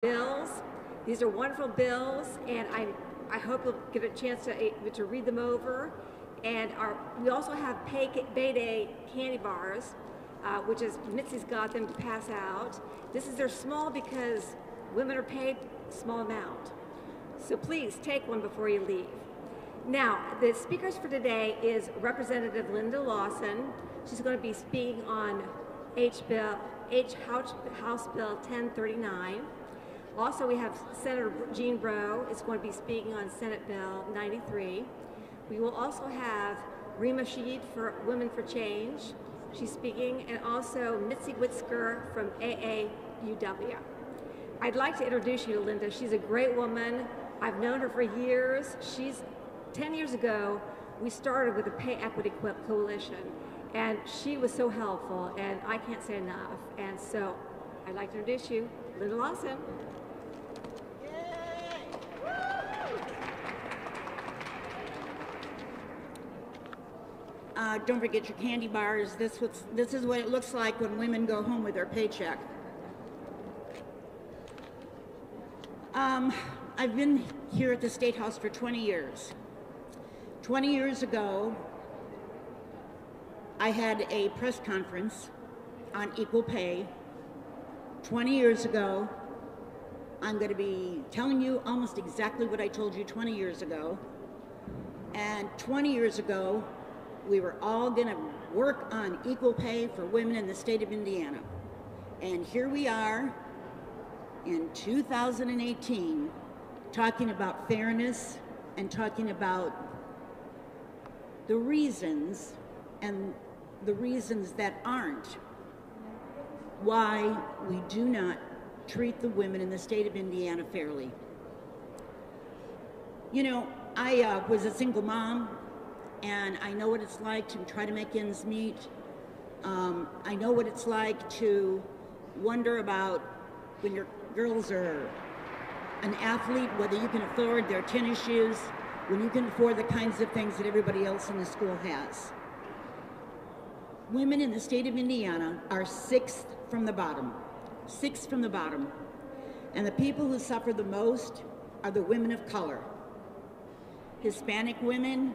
bills. These are wonderful bills, and I hope you'll get a chance to read them over. And we also have Payday candy bars, which is Mitzi's got them to pass out. They're small because women are paid a small amount. So please take one before you leave. Now, the speakers for today is Representative Linda Lawson. She's going to be speaking on House Bill 1039. Also, we have Senator Jean Breaux is going to be speaking on Senate Bill 93. We will also have Rima Sheed for Women for Change. She's speaking, and also Mitzi Witzker from AAUW. I'd like to introduce you to Linda. She's a great woman. I've known her for years. 10 years ago, we started with the Pay Equity Coalition, and she was so helpful, and I can't say enough. And so I'd like to introduce you, Linda Lawson. Don't forget your candy bars. This is what it looks like when women go home with their paycheck. I've been here at the State House for 20 years. 20 years ago, I had a press conference on equal pay. 20 years ago, I'm going to be telling you almost exactly what I told you 20 years ago. And 20 years ago, we were all going to work on equal pay for women in the state of Indiana. And here we are in 2018 talking about fairness and talking about the reasons and the reasons that aren't why we do not treat the women in the state of Indiana fairly. You know, I was a single mom, and I know what it's like to try to make ends meet. I know what it's like to wonder about when your girls are an athlete, whether you can afford their tennis shoes, when you can afford the kinds of things that everybody else in the school has. Women in the state of Indiana are sixth from the bottom. Sixth from the bottom. And the people who suffer the most are the women of color. Hispanic women,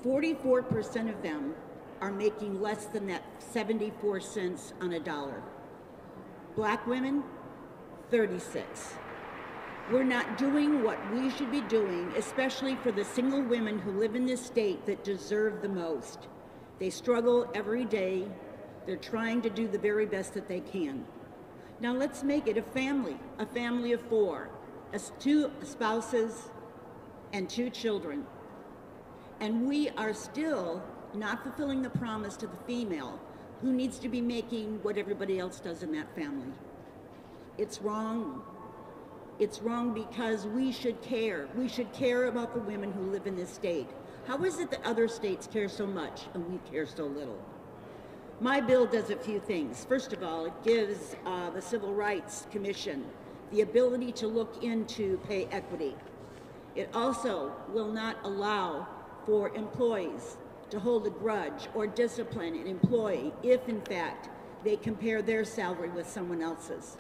44% of them are making less than that 74 cents on a dollar. Black women, 36. We're not doing what we should be doing, especially for the single women who live in this state that deserve the most. They struggle every day. They're trying to do the very best that they can. Now let's make it a family of four, two spouses and 2 children. And we are still not fulfilling the promise to the female who needs to be making what everybody else does in that family. It's wrong. It's wrong because we should care. We should care about the women who live in this state. How is it that other states care so much and we care so little? My bill does a few things. First of all, it gives the Civil Rights Commission the ability to look into pay equity. It also will not allow for employees to hold a grudge or discipline an employee if, in fact, they compare their salary with someone else's.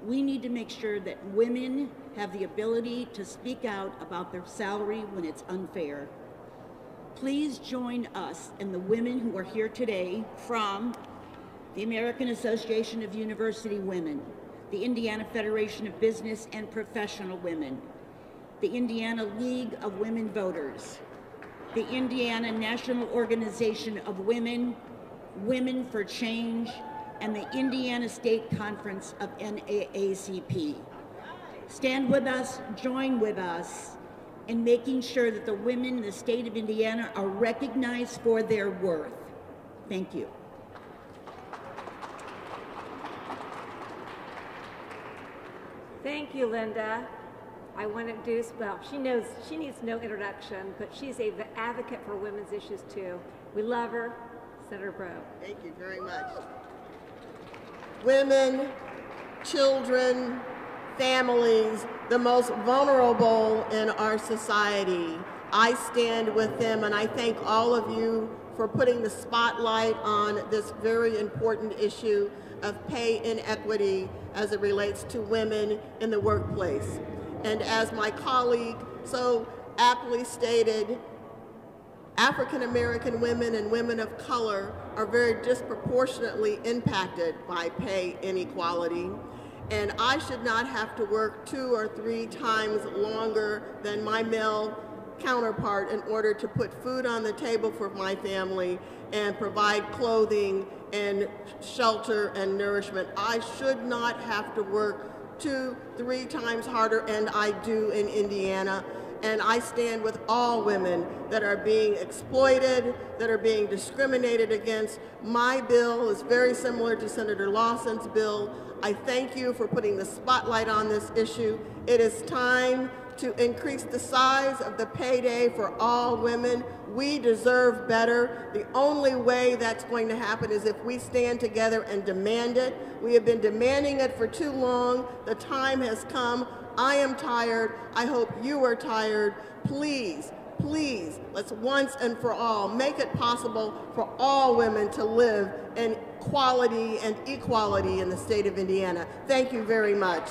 We need to make sure that women have the ability to speak out about their salary when it's unfair. Please join us and the women who are here today from the American Association of University Women, the Indiana Federation of Business and Professional Women, the Indiana League of Women Voters, the Indiana National Organization of Women, Women for Change, and the Indiana State Conference of NAACP. Stand with us, join with us in making sure that the women in the state of Indiana are recognized for their worth. Thank you. Thank you, Linda. I want to introduce, well, she needs no introduction, but she's an advocate for women's issues too. We love her, Senator Breaux. Thank you very much. Women, children, families, the most vulnerable in our society. I stand with them, and I thank all of you for putting the spotlight on this very important issue. of pay inequity as it relates to women in the workplace. And as my colleague so aptly stated, African American women and women of color are very disproportionately impacted by pay inequality. And I should not have to work 2 or 3 times longer than my male counterpart in order to put food on the table for my family and provide clothing and shelter and nourishment. I should not have to work 2, 3 times harder, and I do in Indiana. And I stand with all women that are being exploited, that are being discriminated against. My bill is very similar to Senator Lawson's bill. I thank you for putting the spotlight on this issue. It is time to increase the size of the payday for all women. We deserve better. The only way that's going to happen is if we stand together and demand it. We have been demanding it for too long. The time has come. I am tired. I hope you are tired. Please, please, let's once and for all make it possible for all women to live in quality and equality in the state of Indiana. Thank you very much.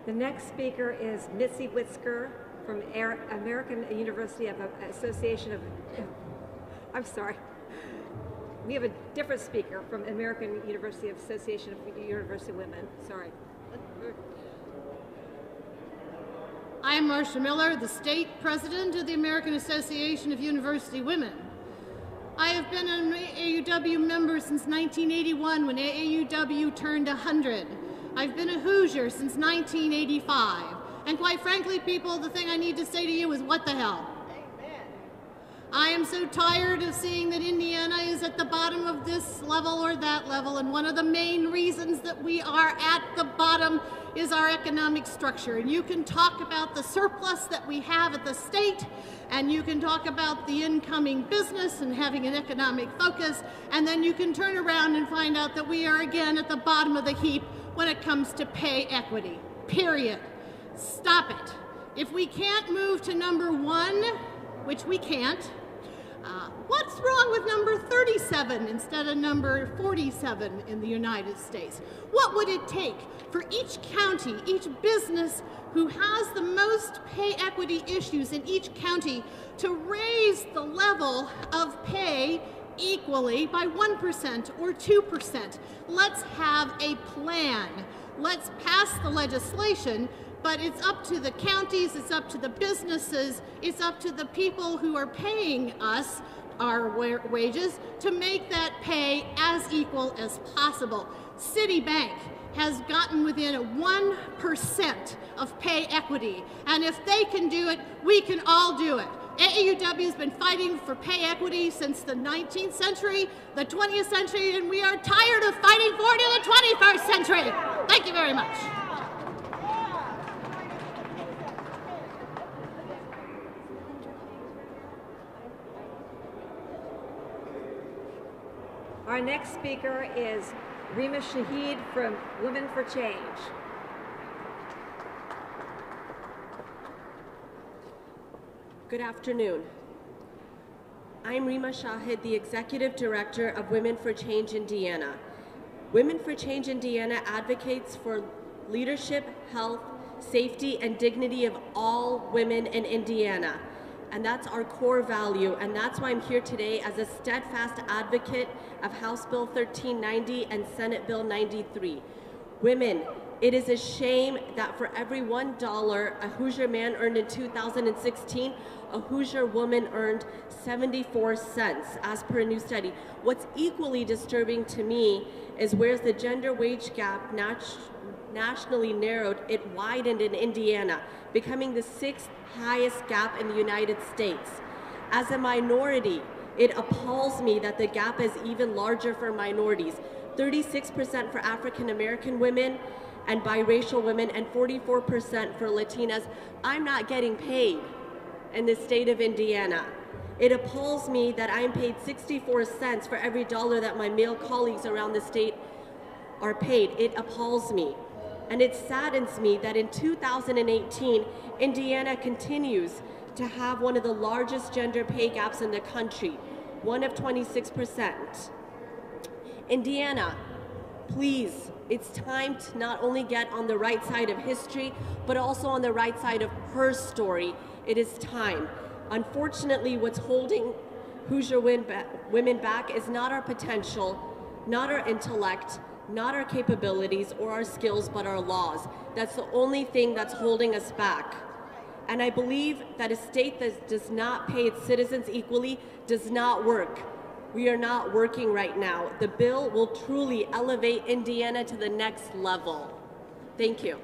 The next speaker is Mitzi Whitsker from American University of Association of, I'm sorry. We have a different speaker from American University of Association of University Women. Sorry. I am Marcia Miller, the state president of the American Association of University Women. I have been an AUW member since 1981 when AUW turned 100. I've been a Hoosier since 1985. And quite frankly, people, the thing I need to say to you is what the hell? I am so tired of seeing that Indiana is at the bottom of this level or that level, and one of the main reasons that we are at the bottom is our economic structure. And you can talk about the surplus that we have at the state, and you can talk about the incoming business and having an economic focus, and then you can turn around and find out that we are again at the bottom of the heap when it comes to pay equity, period. Stop it. If we can't move to number 1, which we can't, what's wrong with number 37 instead of number 47 in the United States? What would it take for each county, each business who has the most pay equity issues in each county to raise the level of pay equally by 1% or 2%? Let's have a plan. Let's pass the legislation. But it's up to the counties, it's up to the businesses, it's up to the people who are paying us our wages to make that pay as equal as possible. Citibank has gotten within a 1% of pay equity, and if they can do it, we can all do it. AAUW has been fighting for pay equity since the 19th century, the 20th century, and we are tired of fighting for it in the 21st century. Thank you very much. Our next speaker is Rima Shahid from Women for Change. Good afternoon. I'm Rima Shahid, the Executive Director of Women for Change Indiana. Women for Change Indiana advocates for leadership, health, safety, and dignity of all women in Indiana. And that's our core value, and that's why I'm here today as a steadfast advocate of House Bill 1390 and Senate Bill 93. Women, it is a shame that for every $1 a Hoosier man earned in 2016, a Hoosier woman earned 74 cents, as per a new study. What's equally disturbing to me is whereas the gender wage gap nationally narrowed, it widened in Indiana, becoming the 6th highest gap in the United States. As a minority, it appalls me that the gap is even larger for minorities. 36% for African American women and biracial women, and 44% for Latinas. I'm not getting paid in the state of Indiana. It appalls me that I'm paid 64 cents for every dollar that my male colleagues around the state are paid. It appalls me. And it saddens me that in 2018, Indiana continues to have one of the largest gender pay gaps in the country, one of 26%. Indiana, please, it's time to not only get on the right side of history, but also on the right side of her story. It is time. Unfortunately, what's holding Hoosier women back is not our potential, not our intellect, not our capabilities or our skills, but our laws. That's the only thing that's holding us back. And I believe that a state that does not pay its citizens equally does not work. We are not working right now. The bill will truly elevate Indiana to the next level. Thank you.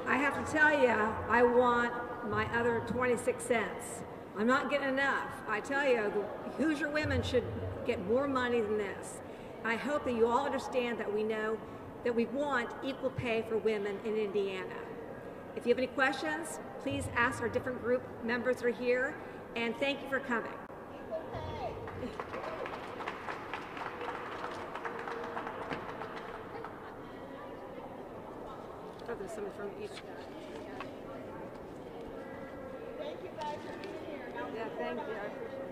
I have to tell you, I want my other 26 cents. I'm not getting enough. I tell you, the Hoosier women should get more money than this. I hope that you all understand that we know that we want equal pay for women in Indiana. If you have any questions, please ask our different group members that are here, and thank you for coming. Oh, there's someone from each guy. Thank you guys for being here. Yeah, thank you. I appreciate it.